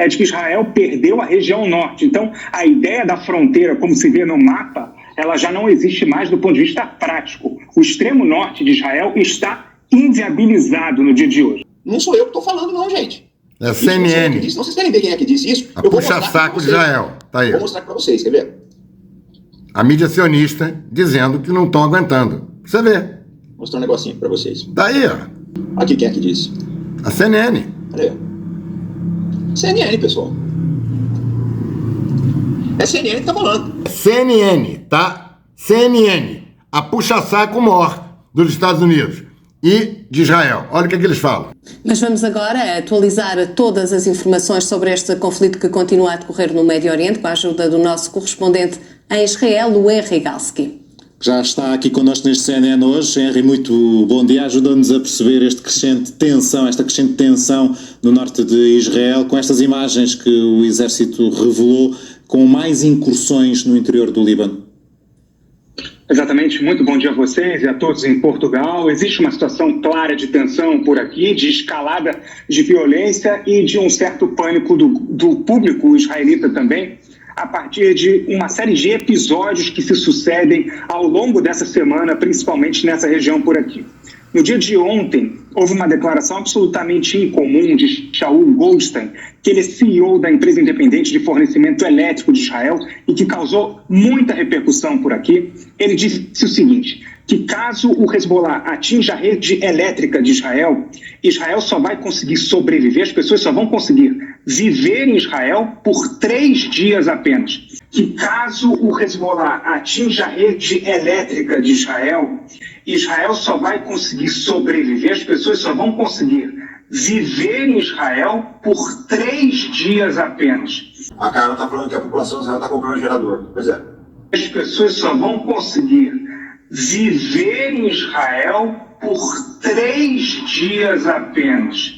é de que Israel perdeu a região norte. Então, a ideia da fronteira, como se vê no mapa, ela já não existe mais do ponto de vista prático. O extremo norte de Israel está inviabilizado no dia de hoje. Não sou eu que estou falando, não, gente. É a CNN. Não, vocês querem ver quem é que disse isso? A puxa-saco de Israel. Tá aí. Vou mostrar para vocês, quer ver? A mídia sionista dizendo que não estão aguentando. Você vê. Vou mostrar um negocinho para vocês. Tá aí, ó. Aqui, quem é que disse? A CNN. Olha aí. CNN, pessoal. É CNN que tá falando. CNN, tá? CNN. A puxa-saco maior dos Estados Unidos e de Israel. Olha o que é que eles falam. Mas vamos agora atualizar todas as informações sobre este conflito que continua a decorrer no Médio Oriente, com a ajuda do nosso correspondente em Israel, o Henry Galski. Já está aqui connosco neste CNN hoje. Henry, muito bom dia. Ajuda-nos a perceber esta crescente tensão no norte de Israel, com estas imagens que o exército revelou, com mais incursões no interior do Líbano. Exatamente, muito bom dia a vocês e a todos em Portugal. Existe uma situação clara de tensão por aqui, de escalada de violência e de um certo pânico do público israelita também, a partir de uma série de episódios que se sucedem ao longo dessa semana, principalmente nessa região por aqui. No dia de ontem, houve uma declaração absolutamente incomum de Shaul Goldstein, que ele é CEO da empresa independente de fornecimento elétrico de Israel e que causou muita repercussão por aqui. Ele disse o seguinte, que caso o Hezbollah atinja a rede elétrica de Israel, Israel só vai conseguir sobreviver, as pessoas só vão conseguir viver em Israel por 3 dias apenas. Que caso o Hezbollah atinja a rede elétrica de Israel, Israel só vai conseguir sobreviver, as pessoas só vão conseguir viver em Israel por 3 dias apenas. A Carla está falando que a população de Israel está comprando um gerador. Pois é. As pessoas só vão conseguir viver em Israel por 3 dias apenas.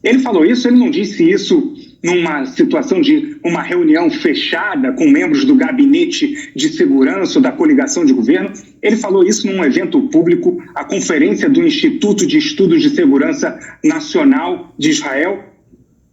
Ele falou isso, ele não disse isso numa situação de uma reunião fechada com membros do gabinete de segurança ou da coligação de governo. Ele falou isso num evento público, a conferência do Instituto de Estudos de Segurança Nacional de Israel.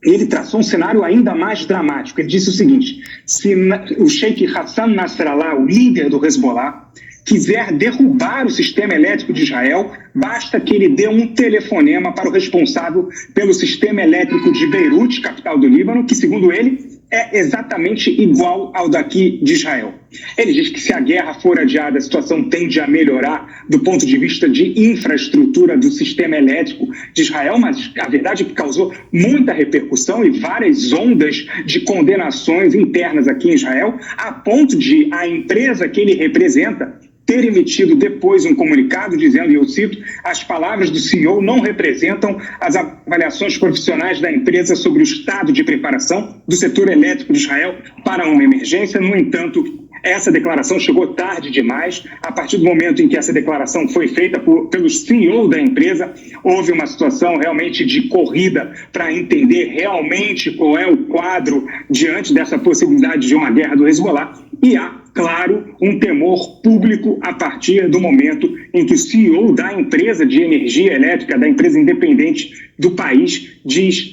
Ele traçou um cenário ainda mais dramático. Ele disse o seguinte, se o Sheikh Hassan Nasrallah, o líder do Hezbollah, quiser derrubar o sistema elétrico de Israel, basta que ele dê um telefonema para o responsável pelo sistema elétrico de Beirute, capital do Líbano, que, segundo ele, é exatamente igual ao daqui de Israel. Ele diz que se a guerra for adiada, a situação tende a melhorar do ponto de vista de infraestrutura do sistema elétrico de Israel, mas a verdade é que causou muita repercussão e várias ondas de condenações internas aqui em Israel, a ponto de a empresa que ele representa ter emitido depois um comunicado dizendo, e eu cito, as palavras do CEO não representam as avaliações profissionais da empresa sobre o estado de preparação do setor elétrico de Israel para uma emergência. No entanto, essa declaração chegou tarde demais. A partir do momento em que essa declaração foi feita pelo CEO da empresa, houve uma situação realmente de corrida para entender realmente qual é o quadro diante dessa possibilidade de uma guerra do Hezbollah. E há, claro, um temor público a partir do momento em que o CEO da empresa de energia elétrica, da empresa independente do país,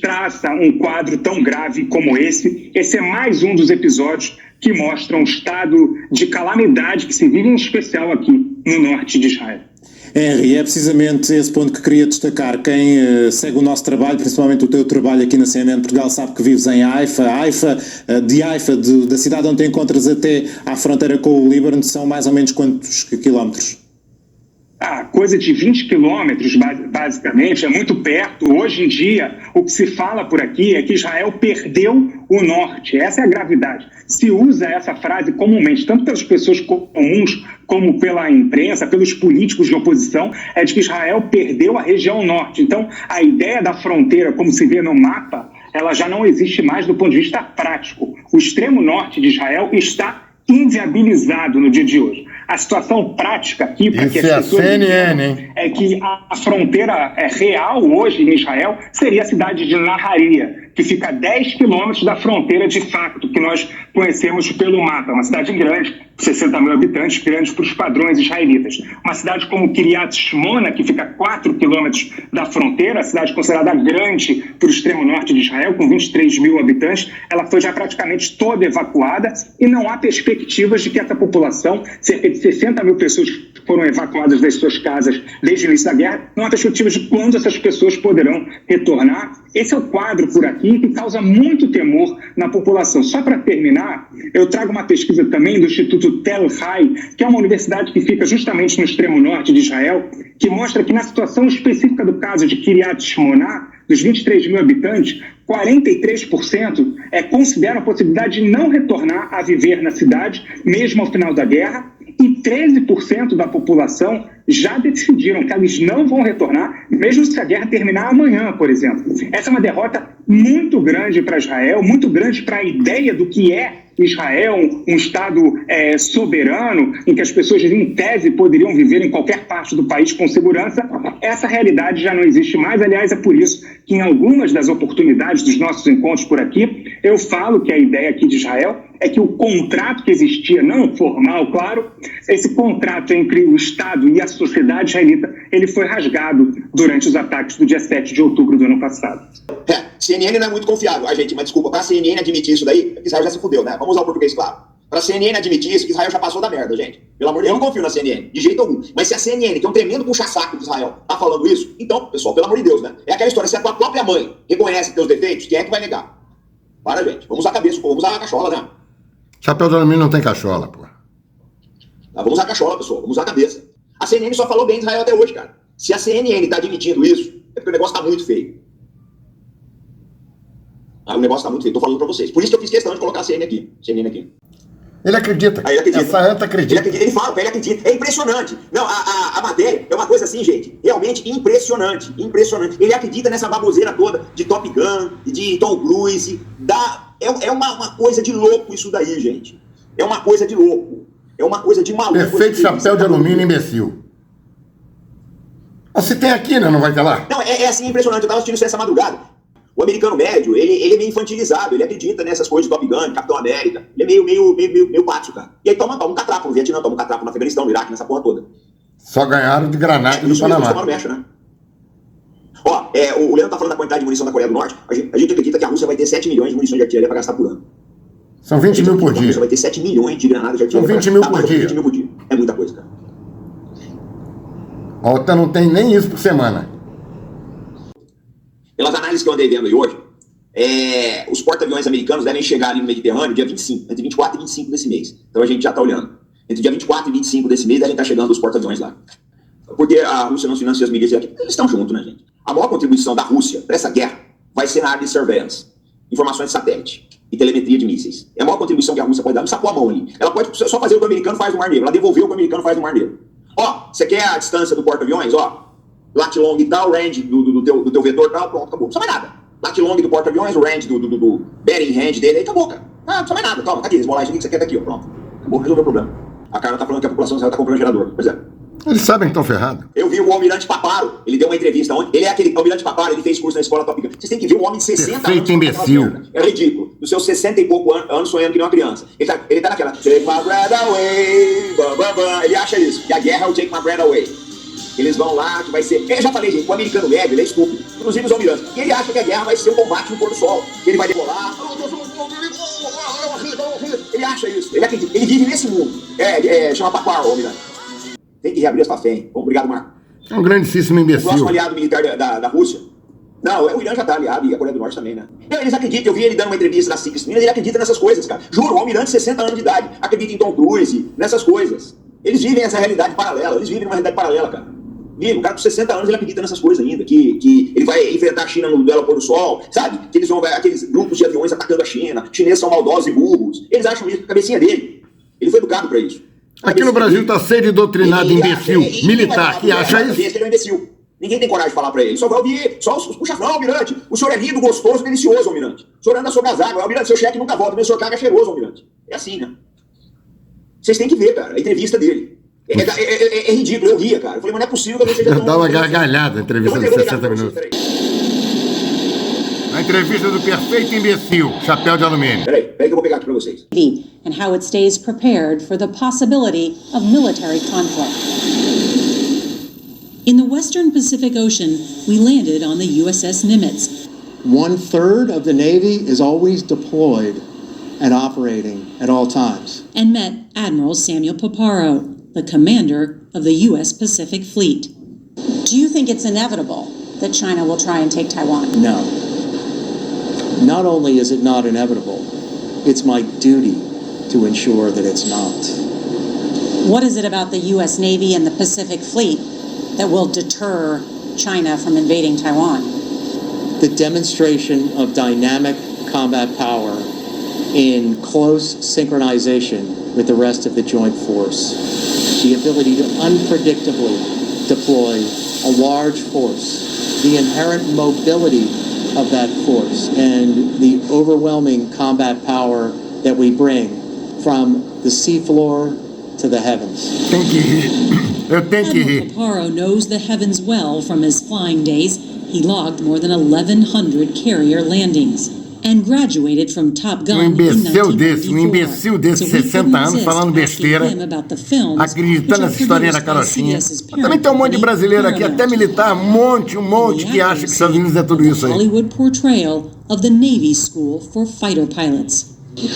traça um quadro tão grave como esse. Esse é mais um dos episódios que mostram o estado de calamidade que se vive, em especial aqui no norte de Israel. Henry, é precisamente esse ponto que queria destacar. Quem segue o nosso trabalho, principalmente o teu trabalho aqui na CNN Portugal, sabe que vives em Haifa. De Haifa, da cidade onde te encontras até à fronteira com o Líbano, são mais ou menos quantos quilómetros? Coisa de 20 quilômetros, basicamente, é muito perto. Hoje em dia, o que se fala por aqui é que Israel perdeu o norte. Essa é a gravidade. Se usa essa frase comumente, tanto pelas pessoas comuns como pela imprensa, pelos políticos de oposição, é de que Israel perdeu a região norte. Então, a ideia da fronteira, como se vê no mapa, ela já não existe mais do ponto de vista prático. O extremo norte de Israel está inviabilizado no dia de hoje. A situação prática aqui, para que as pessoas é que a fronteira real hoje em Israel seria a cidade de Naharia, que fica a 10 quilômetros da fronteira de facto, que nós conhecemos pelo mapa. Uma cidade grande, 60 mil habitantes, grande para os padrões israelitas. Uma cidade como Kiryat Shmona, que fica a 4 quilômetros da fronteira, a cidade considerada grande para o extremo norte de Israel, com 23 mil habitantes, ela foi já praticamente toda evacuada e não há perspectivas de que essa população, cerca de 60 mil pessoas foram evacuadas das suas casas desde o início da guerra, não há perspectivas de quando essas pessoas poderão retornar. Esse é o quadro por aqui que causa muito temor na população. Só para terminar, eu trago uma pesquisa também do Instituto Tel Hai, que é uma universidade que fica justamente no extremo norte de Israel, que mostra que na situação específica do caso de Kiryat Shmona, dos 23 mil habitantes, 43% consideram a possibilidade de não retornar a viver na cidade, mesmo ao final da guerra, e 13% da população já decidiram que eles não vão retornar, mesmo se a guerra terminar amanhã, por exemplo. Essa é uma derrota muito grande para Israel, muito grande para a ideia do que é Israel, um Estado soberano, em que as pessoas, em tese, poderiam viver em qualquer parte do país com segurança. Essa realidade já não existe mais. Aliás, é por isso que em algumas das oportunidades dos nossos encontros por aqui, eu falo que a ideia aqui de Israel é que o contrato que existia, não formal, claro, esse contrato entre o Estado e a sociedade israelita, ele foi rasgado durante os ataques do dia 7 de outubro do ano passado. CNN não é muito confiável, gente, mas desculpa, pra CNN admitir isso daí, Israel já se fudeu, né? Vamos usar o português claro. Pra CNN admitir isso, Israel já passou da merda, gente. Pelo amor de Deus, eu não confio na CNN, de jeito algum. Mas se a CNN, que é um tremendo puxa-saco de Israel, tá falando isso, então, pessoal, pelo amor de Deus, né? É aquela história, se a tua própria mãe reconhece teus defeitos, quem é que vai negar? Para, gente, vamos usar a cabeça, vamos usar a cachola, né? Chapéu de alumínio não tem cachola, pô. Vamos usar a cachola, pessoal, vamos usar a cabeça. A CNN só falou bem de Israel até hoje, cara. Se a CNN tá admitindo isso, é porque o negócio tá muito feio. O negócio tá muito feio, tô falando pra vocês. Por isso que eu fiz questão de colocar a CNN aqui. Ele acredita. Aí ele acredita. Essa anta acredita. Ele fala, ele acredita. É impressionante. Não, a matéria é uma coisa assim, gente, realmente impressionante. Impressionante. Ele acredita nessa baboseira toda de Top Gun, de Tom Cruise. É uma coisa de louco isso daí, gente. É uma coisa de louco. É uma coisa de maluco. Perfeito chapéu de alumínio, imbecil. Mas se tem aqui, né? Não vai ter lá? Não, é assim impressionante. Eu tava assistindo isso essa madrugada. O americano médio, ele é meio infantilizado, ele acredita nessas coisas de Top Gun, Capitão América, ele é meio pátio, cara. E aí toma um catrapo no Vietnã, toma um catrapo no Afeganistão, no Iraque, nessa porra toda. Só ganharam de granada do Panamá. Isso mexe, né? Ó, o Leandro tá falando da quantidade de munição da Coreia do Norte, a gente acredita que a Rússia vai ter 7 milhões de munição de artilharia pra gastar por ano. São 20 mil por dia. A Rússia vai ter 7 milhões de granadas de artilharia. São 20 mil por dia. 20 mil por dia. É muita coisa, cara. A OTAN não tem nem isso por semana. Pelas análises que eu andei vendo aí hoje, os porta-aviões americanos devem chegar ali no Mediterrâneo dia 25, entre 24 e 25 desse mês. Então a gente já está olhando. Entre dia 24 e 25 desse mês devem estar chegando os porta-aviões lá. Porque a Rússia não financia as milícias aqui. Eles estão juntos, né, gente? A maior contribuição da Rússia para essa guerra vai ser na área de surveillance, informações de satélite e telemetria de mísseis. É a maior contribuição que a Rússia pode dar. Não sacou a mão ali. Ela pode só fazer o que o americano faz no Mar Negro. Ela devolveu o que o americano faz no Mar Negro. Ó, você quer a distância do porta-aviões? Ó, lat long e tal, range do teu vetor tal, pronto, acabou. Não precisa mais nada. Lat long do porta-aviões, o range do bearing range dele, aí acabou, cara. Ah, não precisa mais nada. Toma, tá aqui, esmolagem que você quer daqui, ó, pronto. Acabou, resolveu o problema. A cara tá falando que a população já tá comprando gerador. Pois é. Eles sabem que estão ferrados. Eu vi o Almirante Paparo, ele deu uma entrevista ontem. Ele é aquele Almirante Paparo, ele fez curso na escola Top Gun. Vocês têm que ver um homem de 60 Perfeito anos. imbecil. É ridículo. Dos seus 60 e pouco anos sonhando que nem uma criança. Ele tá naquela Take my breath away, bam, bam, bam. Ele acha isso, que a guerra é o Take my breath away. Eles vão lá, que vai ser... Eu já falei, gente, o americano médio, ele é estúpido. Inclusive os almirantes. E ele acha que a guerra vai ser um combate no pôr do sol. Que ele vai decolar. Ele acha isso. Ele acredita. Ele vive nesse mundo. Chama Paparo, o almirante. Tem que reabrir essa fé, hein? Obrigado, Marco. É um grandíssimo imbecil. O próximo aliado militar da Rússia. Não, o Irã já tá aliado e a Coreia do Norte também, né? Não, eles acreditam, eu vi ele dando uma entrevista nas 5 Minas, ele acredita nessas coisas, cara. Juro, o almirante, 60 anos de idade, acredita em Tom Cruise, nessas coisas. Eles vivem essa realidade paralela, eles vivem numa realidade paralela, cara. Vive, o cara com 60 anos, ele acredita nessas coisas ainda, que ele vai enfrentar a China no duelo ao pôr do sol, sabe? Que eles vão, aqueles grupos de aviões atacando a China, chineses são maldosos e burros. Eles acham isso, a cabecinha dele. Ele foi educado pra isso. Aqui no Brasil tá cheio de doutrinado imbecil, militar, que acha isso. Ele é um imbecil. Ninguém tem coragem de falar pra ele. Só vai ouvir, só os puxa-não, almirante. O senhor é lindo, gostoso, delicioso, almirante. O senhor anda sobre as águas. Almirante, seu cheque nunca volta, mas o senhor caga cheiroso, almirante. É assim, né? Vocês têm que ver, cara, a entrevista dele. É ridículo, eu ria, cara. Eu falei, mas não é possível que eu não seja tão... Dá uma gargalhada a entrevista de 60 minutos. A entrevista do perfeito imbecil, chapéu de alumínio. Peraí que eu vou pegar aqui pra vocês. And how it stays prepared for the possibility of military conflict. In the western Pacific Ocean, we landed on the USS Nimitz. 1/3 of the Navy is always deployed and operating at all times. And met Admiral Samuel Paparo, the commander of the U.S. Pacific Fleet. Do you think it's inevitable that China will try and take Taiwan? No. Not only is it not inevitable, it's my duty to ensure that it's not. What is it about the U.S. Navy and the Pacific Fleet that will deter China from invading Taiwan? The demonstration of dynamic combat power in close synchronization with the rest of the joint force. The ability to unpredictably deploy a large force, the inherent mobility of that force, and the overwhelming combat power that we bring from the seafloor to the heavens. Tem que rir. Eu tenho que Admiral rir. Paparo knows the heavens well from his flying days. He logged more than 1,100 carrier landings and graduated from Top Gun in 1994. Imbecil desse, So we 60 couldn't anos, resist falando asking besteira, him about the films acreditando which nessa are historinha da produced by carochinha. CBS's Mas também tem um monte de parent brasileiro aqui, company, até militar, um monte que acha que os Estados Unidos é tudo isso aí. Hollywood portrayal of the Navy School for Fighter Pilots.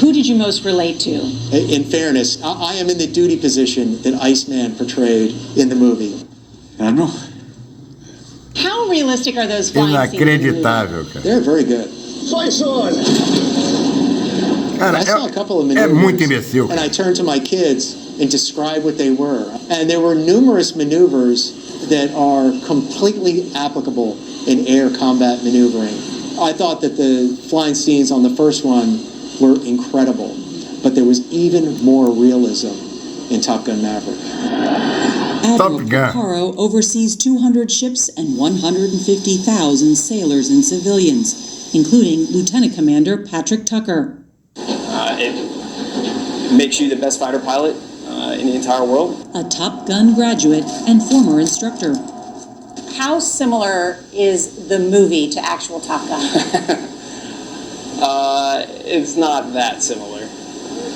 Who did you most relate to? In fairness, I am in the duty position that Iceman portrayed in the movie. Admiral? How realistic are those flying scenes? Inacreditável, cara. They're very good. Cara, I saw a couple of é maneuvers, muito imbecil. and I turned to my kids and described what they were. And there were numerous maneuvers that are completely applicable in air combat maneuvering. I thought that the flying scenes on the first one were incredible, but there was even more realism in Top Gun Maverick. Admiral Top Gun. Paparo oversees 200 ships and 150,000 sailors and civilians, including Lieutenant Commander Patrick Tucker. It makes you the best fighter pilot in the entire world. A Top Gun graduate and former instructor. How similar is the movie to actual Top Gun? It's not that similar.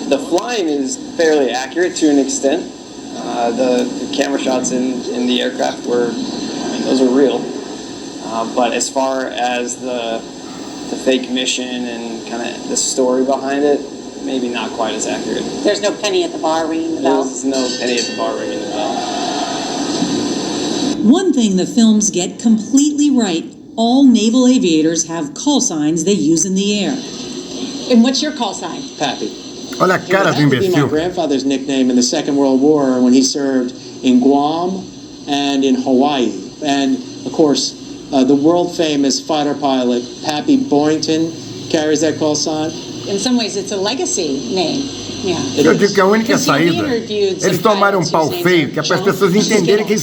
The flying is fairly accurate to an extent. The camera shots in the aircraft those are real. But as far as the fake mission and kind of the story behind it, maybe not quite as accurate. There's no penny at the bar ringing the bell. There's no penny at the bar ringing the bell. One thing the films get completely right, all naval aviators have call signs they use in the air. And what's your call sign? Pappy. Olha a cara It do had to be my imbecil. grandfather's nickname in the Second World War when he served in Guam and in Hawaii. And, of course, the world-famous fighter pilot Pappy Boynton carries that call sign. In some ways, it's a legacy name. Yeah. Eu digo que a única Because you saída, interviewed some eles tomaram um pilots pau whose names feio, are que é para as John pessoas entenderem que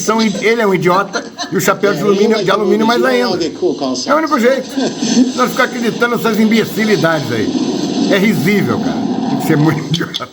ele é um idiota e o chapéu de alumínio mais ainda. É o único jeito. Nós ficar acreditando nessas imbecilidades aí. É risível, cara. Tem que ser muito idiota.